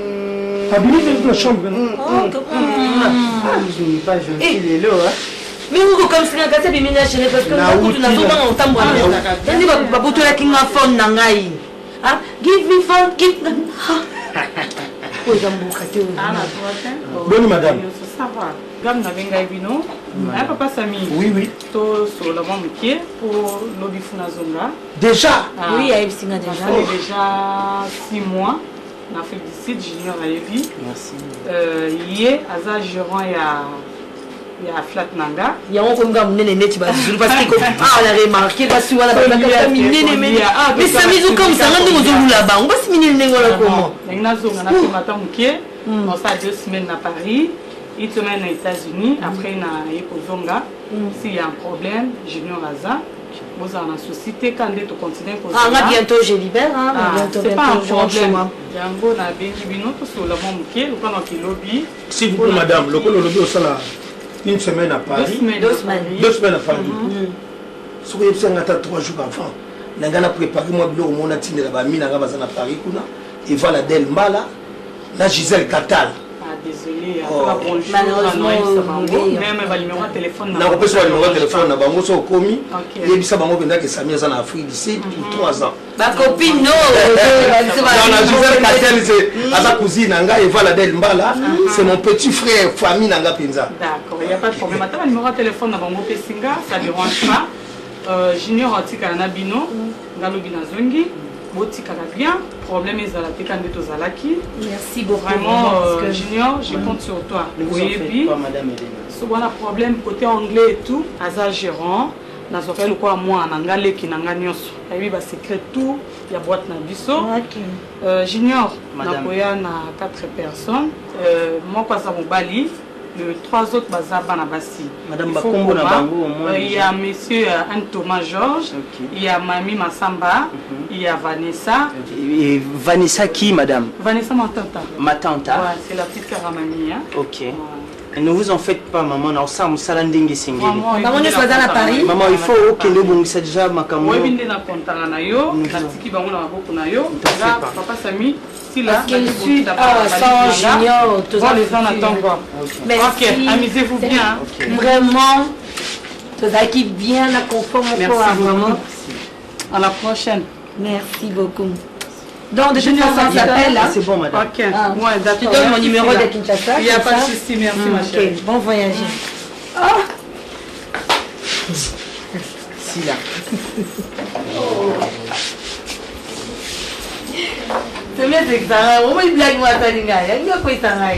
Habillé dans la chambre. Je n'ai pas gentil les lots. Mais vous comme si on a bien chelette parce que nous avons pas autant boire. Tandis que papa tout la qui m'a fait nangai. Ah, give me phone, give me. Bonne madame. Ça va. Gamme na benga vino. Papa Samy. Oui oui. To sur la main métier pour lobby funazonga. Déjà. Oui, il y a déjà 6 mois. En Afrique du Sud, Junior a évi. Merci. Hier, Aza gérant il y a Flat Nanga. Il y a un peu de net parce que on a remarqué parce que on a pas miné mais ça mise comme ça on nous là-bas. On va se miner le négo là comment. On a fait matin muké. On a 2 semaines à Paris, 1 semaine aux États-Unis, après on a eu Zonga. S'il y a un problème, Junior Aza. Vous avez un société quand vous continuez pour ça. Bientôt je libère. C'est pas un problème. Yango na bengi bino to sur la momuke, le pendant qu'il lobby. S'il vous plaît madame, le lobby au salon 1 semaine à Paris. 2 semaines. 2 semaines à Paris. Si vous avez 3 jours avant, nous avons préparé moi biloko mona tinde la bami na ngaba na Paris kuna. Eva la Del Mbala, na Gisèle Catal. Désolé, malheureusement, même le numéro de téléphone. Non, on peut sur le numéro de téléphone, on va au commis. Il y a ça, on va que Samy est en Afrique d'ici 3 ans. Ma copine, non. La Gisèle Catel, c'est sa cousine, Eva la Del Mbala, c'est mon petit frère, famille Nanga Pinza. D'accord, il n'y a pas de problème. Attends, le numéro de téléphone, on va Pessinga, ça ne dérange pas. Junior Otika Nabino, Galobina Zongi. Bien, problème est à la Tekande Tozalaki. Merci beaucoup. Vraiment, Junior, je compte sur toi. Oui, et puis, madame Elena. Si on a problème côté anglais et tout, Aza gérant, dans ce cas, quoi, moi, en anglais, qui n'a pas de et bah, secret tout, il y a boîte na biso. Junior, on a 4 personnes. Moi, quoi, ça mon bali. Les 3 autres bazaba na basi. Madame Bakombo na bango au moins. Il y a monsieur Thomas Georges, il y a Mamie Massamba, il y a Vanessa. Et Vanessa qui madame? Vanessa ma tante. Ma tante. Ouais, c'est la petite sœur à mamie. Hein? OK. Ne vous en faites pas maman, na osam salandingi singeli. Maman est soit à Paris. Maman il faut que le bon ça déjà makambo. Oui, binde na kontana na yo, na tiki bango na maboko na yo. Là papa Samy parce qu'elle suit sans Junior, tous les gens attendent quoi. Ok, amusez-vous bien. Vraiment, tout ça qui vient à conforme au corps. Vraiment. À la prochaine. Merci beaucoup. Donc, de toute façon, ça s'appelle là. C'est bon, madame. Ok, ouais, d'accord. Tu donnes mon numéro de Kinshasa. Il n'y a pas de souci, merci ma chérie. Bon voyage. Si là. C'est bien que ça. On va y blaguer moi ça dingue. Il y a quoi ça là?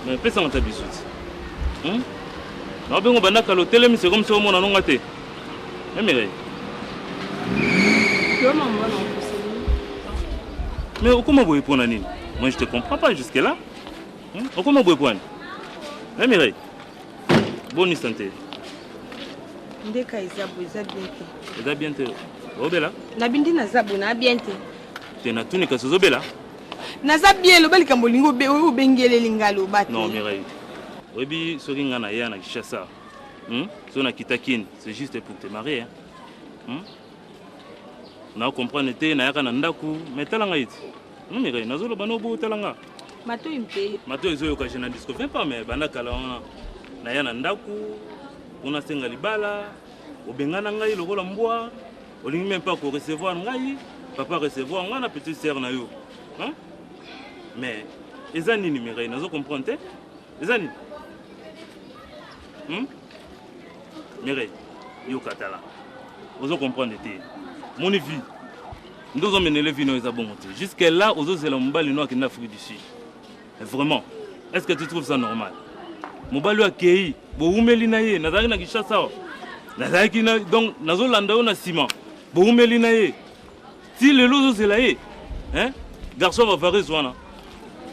Mais pesa ngata bisuti. Na bengo bandaka l'hôtel mais c'est comme ça au monde non ngate. Mais mais comment vous répondre nini? Moi je te comprends pas jusque là. Comment vous répondre? Mais Mireille. Bonne santé. Ndeka izabu izabiente. Izabiente. Obela? Na bindi na zabu na biente. Tena tunika sozobela. Naza bien le bel kambolingo be o bengele lingalo bat. Non Mireille. Obi soki ngana ya na Kishasa. So na kitakine, c'est juste pour te marier hein. Na comprendre te na yaka na ndaku, mais talanga iti. Non Mireille, nazolo bano bo talanga. Mato impe. Mato ezoyoka je na disco fait pas mais banda kala wana na ya na ndaku ona senga libala obengana ngai lokola mbwa olingi même pas ko recevoir ngai papa recevoir ngana petite sœur na yo hein mais ezani numéro nazo comprendre te ezani Mireille yo katala ozo comprendre te mon vie nous hommes les vino ils abon monter jusque là ozo zela mbali no akina Afrique du Sud vraiment est-ce que tu trouves ça normal mobali akei bo umeli na ye nazaki na Kinshasa nazaki na donc nazo landa na ciment bo umeli na ye si le lozo zela ye hein garçon va faire zwana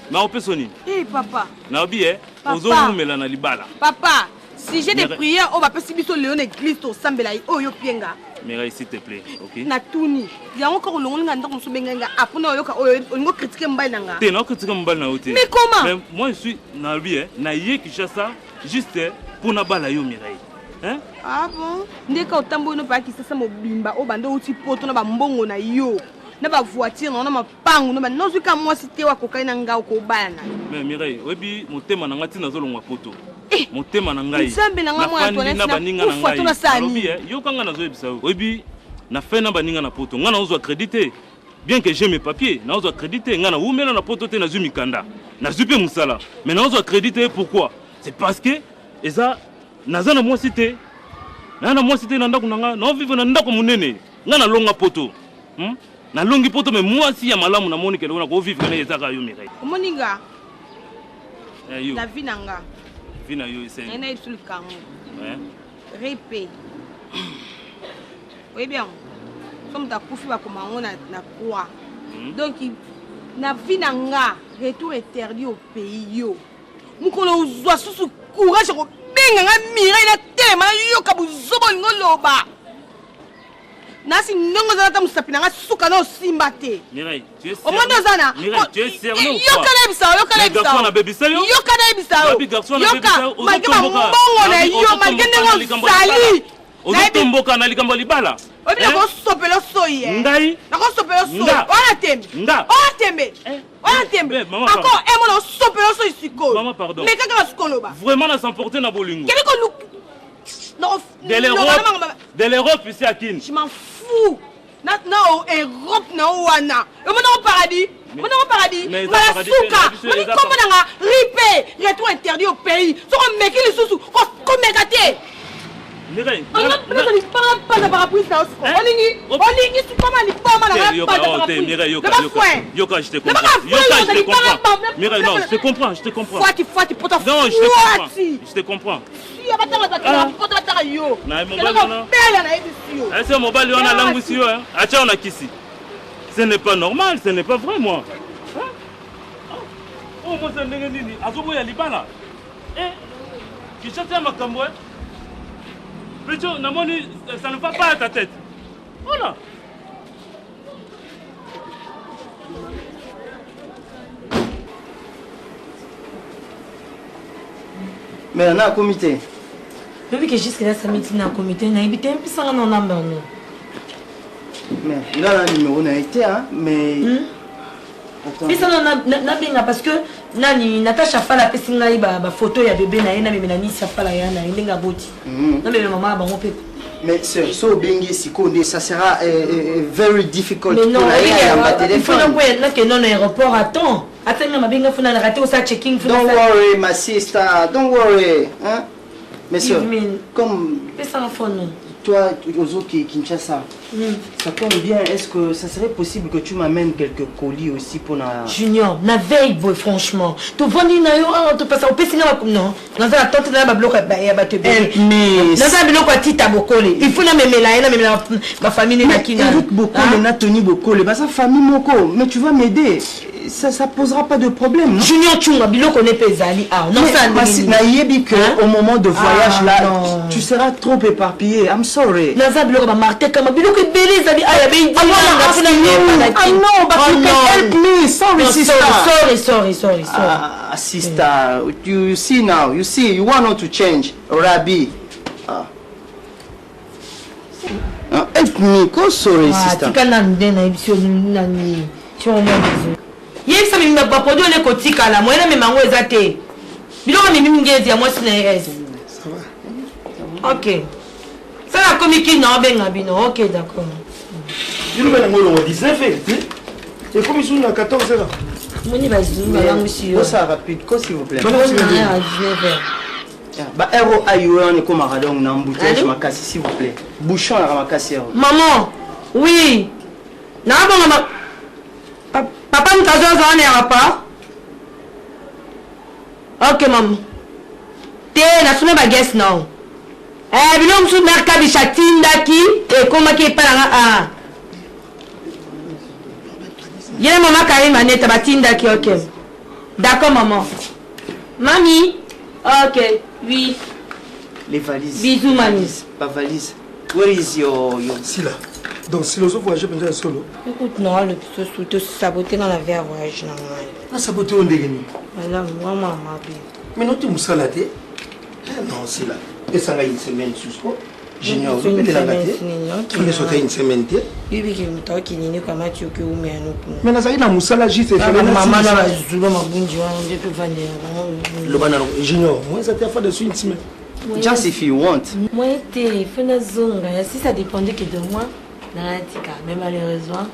na opesoni eh papa na obi ozo umela na libala papa si j'ai des prières on va passer biso Léon église to sambela oyo pienga. Mais s'il te plaît, ok? Natuni, il y a encore le monde qui a dit que après on a critiqué Mbaye. Tu n'as critiqué Mbaye. Mais comment? Mais moi je suis dans lui, na yé Kinshasa juste pour na bala yo Mireille. Hein? Ah bon? Dès que tambo no pa Kinshasa mobimba o bando uti poto na ba mbongo na yo. Na ba voiture na ma pangu na ba nozuka moi cité wa kokaina ngao ko bana. Mais Mireille, obi motema na ngati na zolongwa poto. Motema na ngai nzambe na ngai mwana na baninga na ngai lobi yo kanga na zoyebisa obi na fait na baninga na poto ngana ozo accréditer bien que j'ai mes papiers na ozo accréditer ngana umela na poto te na zumi kanda na zupe musala mais na ozo accréditer pourquoi c'est parce que eza naza na moi cité na moi cité na ndako nanga na vivre na ndako munene ngana longa poto na longi poto mais moi si ya malamu na moni kele na ko vivre na ezaka yo Mireille moninga la vie nanga Vina yo ise. Ena sur le carreau. Ouais. Répé. Oui bien. Comme ta koufi va comme on a na quoi. Donc na vina nga retour interdit au pays yo. Mukolo uzwa susu courage ko benga nga mira ina tema yo kabuzobo ngoloba. Nasi ndongo za ta musapina nga suka no simbate. Mireille, tu es sérieux? Mireille, tu es sérieux ou quoi? Yo kana bisa, yo kana bisa. Garçon na baby ça yo. Yo kana bisa. Baby garçon na baby ça. Yo ka mbongo na yo magende ngo sali. Ozotomboka na likambo libala. Obi na ko sopelo soyi. Ngai. Na ko sopelo soyi. Ona tembe. Ona tembe. Ona tembe. Encore emo na sopelo soyi siko. Maman pardon. Mais kaka skoloba. Vraiment na s'emporter na bolingo. Quel ko look? De l'Europe ici à Kin. Je m'en fous. Non, Europe, non, Wana. On est au paradis. On est au paradis. Mais la souka. On est comme on a ripé. Retour interdit au pays. Sur un mec qui est sous. Comme mégaté. Mireille. On n'a pas de parapluie. On est sous pas mal. On n'a pas de parapluie. Mireille, Yoka, je te comprends. Yoka, je te comprends. Mireille, non, je te comprends, je te comprends. Fouati, pour ta non, je te comprends. Je te comprends. C'est mon mobile, on a langue ici. On a qu'ici. Ce n'est pas normal, ce n'est pas vrai, moi. Oh, moi, c'est un négénini. Azobo ya libala. Qui chante à ma camboué. Plutôt, ça ne va pas à ta tête. Voilà. Mais on a un comité. Depuis que jusqu'à là, ça m'étonne un comité, on a évité un peu ça en amont. Mais là, le numéro n'a été, hein, mais... Mais ça, on a parce que Natacha Fala a fait une photo de bébé, mais Nani Safala, il y a un boti. Non, mais maman, on peut. Mais so bengi sikonde ça sera very difficult. Mais non, il faut que non aéroport attends. Attends, ma benga faut rater au checking. Don't worry my sister, don't worry, hein. Mais comme toi Ozo Kinshasa, ça tombe bien. Est-ce que ça serait possible que tu m'amènes quelques colis aussi pour la Junior, na veille boy franchement. Tu vends na yo tu passes au PC non. Dans la tente na ba bloc ba te bé. Dans un bloc à tita bokole. Il faut na memela ma famille na kina. Eric Bokole na Tony Bokole, bah sa famille moko, mais tu vas m'aider. Ça posera pas de problème. Non? Junior Chunga bilo connaît pesali. Ah non ça na yebi que au moment de voyage là, tu seras trop éparpillé. I'm sorry. Dans un bloc ba marté comme bilo que belé zabi aya be. Ah non, but you can help me. Sorry, sister. Sorry. Ah, sister, you see now. You see, you want not to change. Rabbi. Help me. Go sorry, sister. yebisa mimi baproduit on est kotikala moi na memango eza te biloko mimi ngezi ya mwasi na eza ça va ok ça la comique na benga bino ok d'accord bino bana ngolo 19 et comme ils sont à 14 heures moni bazungu balangu siyo ça rapide quoi s'il vous plaît à 19 heures ba ero ayo on est comme radon na embouteillage makasi s'il vous plaît bouchon la makasi maman oui na bonga papa mtazoza on est pas ok maman te na suna ba guest now bino msu merka bishatindaki ekomaki epalanga a yene mama karima neta batindaki ok d'accord maman mami ok oui les valises bisous mami pas valise where is your Sila donc si l'on se voyage pendant solo écoute non le tout saboter dans la vie à voyage non na saboter on dégani alors moi maman mais non tu musalate non Sila et ça va une semaine sous Junior peut-être la gâter tu les sauter une semaine té bibi ki mto ki nini kama tu ki ume anuku mais na na musala juste fait maman na bazulu mabunji wana nje pe vande le bana Junior moi ça t'a fait de une semaine just if you want moi était fena zonga si ça dépendait que de moi natika mais malheureusement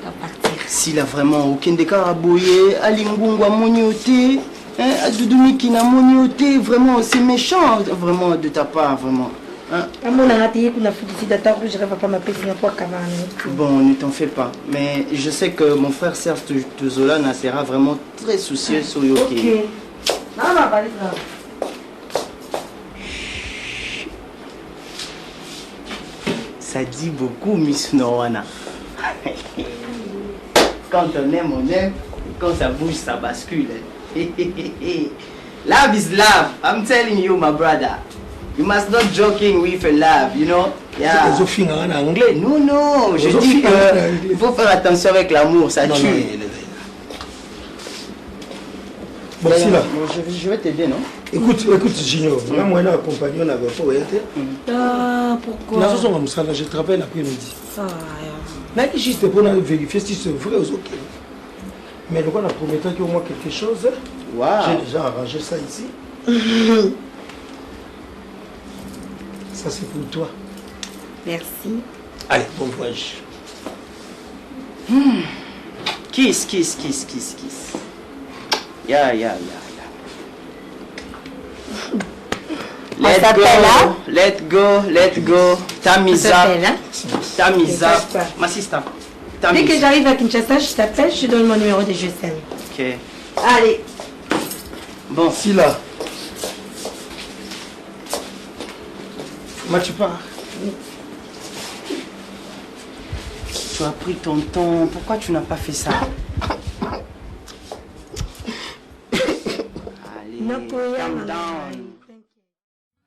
à partir si là vraiment aucun des caraboye alingungwa monyote hein Doudouki na monyote vraiment c'est méchant vraiment de ta part vraiment. Bon, ne t'en fais pas. Mais je sais que mon frère Serge Tuzola sera vraiment très soucieux sur Yoki. Ça dit beaucoup, Miss Noana. Quand on aime. Quand ça bouge, ça bascule. Love is love. I'm telling you, my brother. You must not joking with a love, you know. Yeah. En anglais. Non, je dis que il faut faire attention avec l'amour, ça tue. Bon, si là. Je vais t'aider, non? Écoute, Junior, moi, je accompagne, on n'a pas. Ah, pourquoi? Je travaille l'après-midi. Mais juste pour vérifier si c'est vrai ou ok. Mais le on a promis qu'il y a au moins quelque chose. Wow. J'ai déjà arrangé ça ici. Ça c'est pour toi. Merci. Allez, bon voyage. Kiss. Yeah. Let go. Tamiza. Ma sister. Dès que j'arrive à Kinshasa, je t'appelle, je te donne mon numéro de GSM. Ok. Allez. Bon. Si là. Tu pars. Tu as pris ton temps. Pourquoi tu n'as pas fait ça? Allez, calm down.